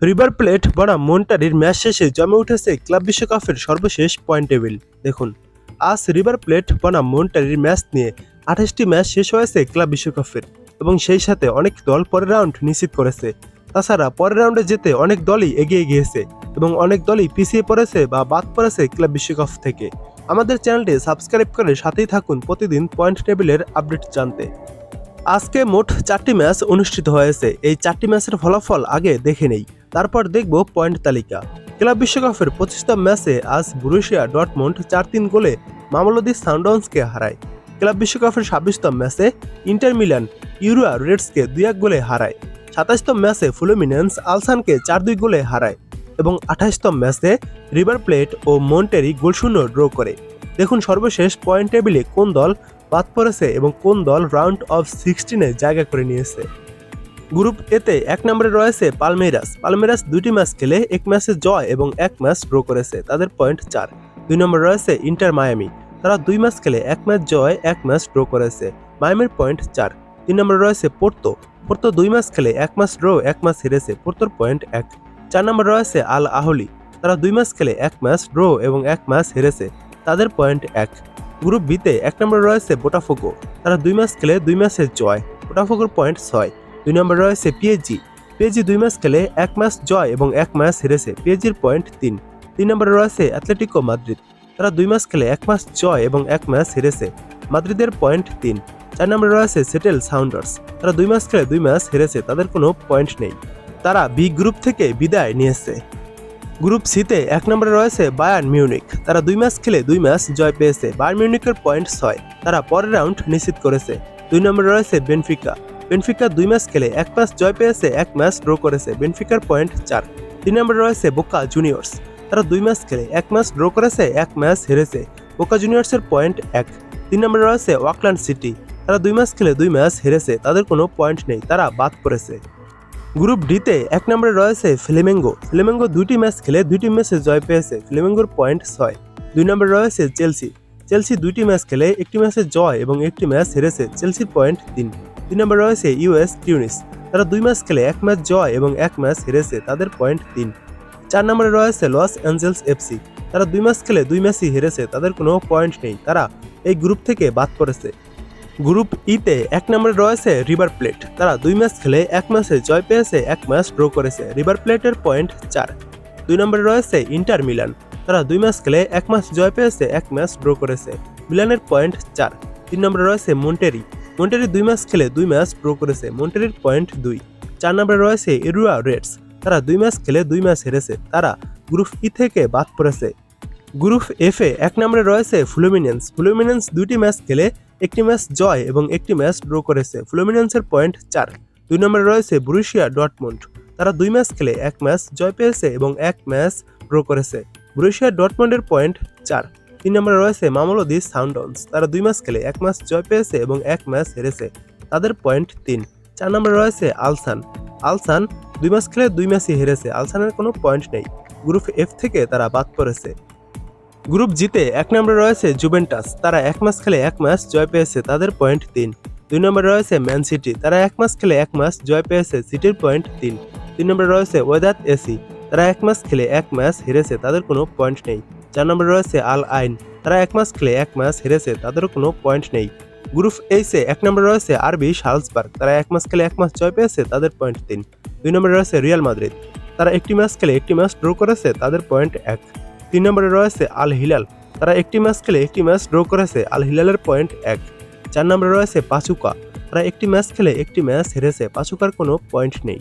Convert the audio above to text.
River plate বনাম মন্টারির match শেষে জমে উঠেছে ক্লাব বিশ্বকাপের সর্বশেষ পয়েন্ট টেবিল। দেখুন, আজ রিভার প্লেট বনাম মন্টারির ম্যাচ নিয়ে 28টি ম্যাচ শেষ হয়েছে ক্লাব বিশ্বকাপের এবং সেই সাথে অনেক দল পরের রাউন্ড নিশ্চিত করেছে। তাছাড়া পরের রাউন্ডে যেতে অনেক দলই এগিয়ে গিয়েছে এবং অনেক দলই পিছিয়ে পড়েছে বা বাদ পড়েছে ক্লাব বিশ্বকাপ থেকে। আমাদের চ্যানেলটি সাবস্ক্রাইব করে সাথেই থাকুন প্রতিদিন পয়েন্ট টেবিলের আপডেট জানতে। আজকে মোট 4টি ম্যাচ অনুষ্ঠিত হয়েছে। এই 4টি ম্যাচের ফলাফল আগে দেখে নেই, তারপর দেখব পয়েন্ট তালিকা। ক্লাব বিশ্বকাপের 25তম ম্যাচে আজ বরুসিয়া ডর্টমুন্ড 4-3 গোলে মামেলোদি সানডাউন্সকে হারায়। ক্লাব বিশ্বকাপের 26তম ম্যাচে ইন্টার মিলান ইউরোয়া রেডসকে 2-1 গোলে হারায়। 27তম ম্যাচে ফ্লুমিনেন্স আলসানকে 4-2 গোলে হারায় এবং 28তম ম্যাচে রিভার প্লেট ও মন্টেরি গোলশূন্য ড্র করে। দেখুন সর্বশেষ পয়েন্ট টেবিলে কোন দল বাদ পড়েছে এবং কোন দল রাউন্ড অফ 16-এ জায়গা করে নিয়েছে। গ্রুপ এতে 1 নম্বরে রয়েছে পালমেইরাস। পালমেইরাস 2টি ম্যাচ খেলে 1 ম্যাচে জয় এবং 1 ম্যাচ ড্র করেছে, তাদের পয়েন্ট 4। 2 নম্বরে রয়েছে ইন্টার মায়ামি, তারা 2 ম্যাচ খেলে 1 ম্যাচ জয় 1 ম্যাচ ড্র করেছে, মায়ামির পয়েন্ট 4। 3 নম্বরে রয়েছে পোর্তো। পোর্তো 2 ম্যাচ খেলে 1 ম্যাচ ড্র 1 ম্যাচ হেরেছে, পোর্তোর পয়েন্ট 1। 4 নম্বরে রয়েছে আল আহলি, তারা 2 ম্যাচ খেলে 1 ম্যাচ ড্র এবং 1 ম্যাচ হেরেছে, তাদের পয়েন্ট 1। গ্রুপ বিতে 1 নম্বরে রয়েছে বোটাফোগো, তারা 2 ম্যাচ খেলে 2 ম্যাচে জয়, বোটাফোগোর পয়েন্ট 6। 2 নম্বরে রয়েছে পিএসজি, পিএসজি 2 ম্যাচ খেলে 1 ম্যাচ জয় এবং 1 ম্যাচ হেরেছে, পিএসজির পয়েন্ট 3। 3 নম্বরে রয়েছে অ্যাটলেটিকো মাদ্রিদ, তারা 2 ম্যাচ খেলে 1 ম্যাচ জয় এবং 1 ম্যাচ হেরেছে, মাদ্রিদের পয়েন্ট 3। 4 নম্বরে রয়েছে সেটেল সাউন্ডার্স, তারা 2 ম্যাচ খেলে 2 ম্যাচ হেরেছে, তাদের কোনো পয়েন্ট নেই, তারা বি গ্রুপ থেকে বিদায় নিয়েছে। গ্রুপ সিতে 1 নম্বরে রয়েছে বায়ার্ন মিউনিক, তারা 2 ম্যাচ খেলে 2 ম্যাচ জয় পেয়েছে, বায়ার্ন মিউনিকের পয়েন্ট 6, তারা পরের রাউন্ড নিশ্চিত করেছে। 2 নম্বরে রয়েছে বেনফিকা, বেনফিকা 2 ম্যাচ খেলে 1 ম্যাচ জয় পেয়েছে, 1 ম্যাচ ড্র করেছে, বেনফিকার পয়েন্ট 4। 3 নম্বরে রয়েছে বোকা জুনিয়র্স, তারা 2 ম্যাচ খেলে 1 ম্যাচ ড্র করেছে, 1 ম্যাচ হেরেছে, বোকা জুনিয়র্সের পয়েন্ট 1। 3 নম্বরে রয়েছে অকল্যান্ড সিটি, তারা 2 ম্যাচ খেলে 2 ম্যাচ হেরেছে, তাদের কোনো পয়েন্ট নেই, তারা বাদ পড়েছে। গ্রুপ ডিতে 1 নম্বরে রয়েছে ফ্লেমেঙ্গো, ফ্লেমেঙ্গো 2টি ম্যাচ খেলে 2টি ম্যাচে জয় পেয়েছে, ফ্লেমেঙ্গোর পয়েন্ট 6। 2 নম্বরে রয়েছে চেলসি, চেলসি 2টি ম্যাচ খেলে 1টি ম্যাচে জয় এবং 1টি ম্যাচ হেরেছে, চেলসির পয়েন্ট 3। 3 নম্বরে রয়েছে ইউএস টিউনিস, তারা 2 ম্যাচ খেলে 1 ম্যাচ জয় এবং 1 ম্যাচ হেরেছে, তাদের পয়েন্ট 3। 4 নম্বরে রয়েছে লস অ্যাঞ্জেলস এফসি, তারা 2 ম্যাচ খেলে 2 ম্যাচই হেরেছে, তাদের কোনো পয়েন্ট নেই, তারা এই গ্রুপ থেকে বাদ পড়েছে। গ্রুপ ইতে 1 নম্বরে রয়েছে রিভার প্লেট, তারা 2 ম্যাচ খেলে 1 ম্যাচে জয় পেয়েছে, 1 ম্যাচ ড্র করেছে, রিভার প্লেটের পয়েন্ট 4। 2 নম্বরে রয়েছে ইন্টার মিলান, তারা 2 ম্যাচ খেলে 1 ম্যাচ জয় পেয়েছে, 1 ম্যাচ ড্র করেছে, মিলানের পয়েন্ট 4। 3 নম্বরে রয়েছে মন্টেরি, মন্টেরি 2 ম্যাচ খেলে 2 ম্যাচ ড্র করেছে, মন্টেরির পয়েন্ট 2। 4 নম্বরে রয়েছে ইউরোয়া রেডস, তারা 2 ম্যাচ খেলে 2 ম্যাচ হেরেছে, তারা গ্রুপ ই থেকে বাদ পড়েছে। গ্রুপ এফে 1 নম্বরে রয়েছে ফ্লুমিনেন্স, ফ্লুমিনেন্স 2টি ম্যাচ খেলে 1টি ম্যাচ জয় এবং 1টি ম্যাচ ড্র করেছে, ফ্লুমিনেন্সের পয়েন্ট 4। 2 নম্বরে রয়েছে বরুসিয়া ডর্টমুন্ড, তারা 2 ম্যাচ খেলে 1 ম্যাচ জয় পেয়েছে এবং 1 ম্যাচ ড্র করেছে, বরুসিয়া ডর্টমুন্ডের পয়েন্ট 4। 3 নম্বরে রয়েছে মামেলোদি সানডাউন্স, তারা 2 ম্যাচ খেলে 1 ম্যাচ জয় পেয়েছে এবং 1 ম্যাচ হেরেছে, তাদের পয়েন্ট 3। 4 নম্বরে রয়েছে আলসান, আলসান 2 ম্যাচ খেলে 2 ম্যাচই হেরেছে, আলসানের কোনো পয়েন্ট নেই, গ্রুপ এফ থেকে তারা বাদ পড়েছে। গ্রুপ জিতে 1 নম্বরে রয়েছে জুভেন্টাস, তারা 1 ম্যাচ খেলে 1 ম্যাচ জয় পেয়েছে, তাদের পয়েন্ট 3। 2 নম্বরে রয়েছে ম্যান সিটি, তারা 1 ম্যাচ খেলে 1 ম্যাচ জয় পেয়েছে, সিটির পয়েন্ট 3। 3 নম্বরে রয়েছে ওয়েদাত এসি, তারা 1 ম্যাচ খেলে 1 ম্যাচ হেরেছে, তাদের কোনো পয়েন্ট নেই। 4 নম্বরে রয়েছে আল আইন, তারা 1 ম্যাচ খেলে 1 ম্যাচ হেরেছে, তাদেরও কোনো পয়েন্ট নেই। গ্রুপ এইচে 1 নম্বরে রয়েছে আরবি শালসবার্গ, তারা 1 ম্যাচ খেলে 1 ম্যাচ জয় পেয়েছে, তাদের পয়েন্ট 3। 2 নম্বরে রয়েছে রিয়াল মাদ্রিদ, তারা 1টি ম্যাচ খেলে 1টি ম্যাচ ড্র করেছে, তাদের পয়েন্ট 1। 3 নম্বরে রয়েছে আল হিলাল, তারা 1টি ম্যাচ খেলে 1টি ম্যাচ ড্র করেছে, আল হিলালের পয়েন্ট 1। 4 নম্বরে রয়েছে পাচুকা, তারা 1টি ম্যাচ খেলে 1টি ম্যাচ হেরেছে, পাচুকার কোনো পয়েন্ট নেই।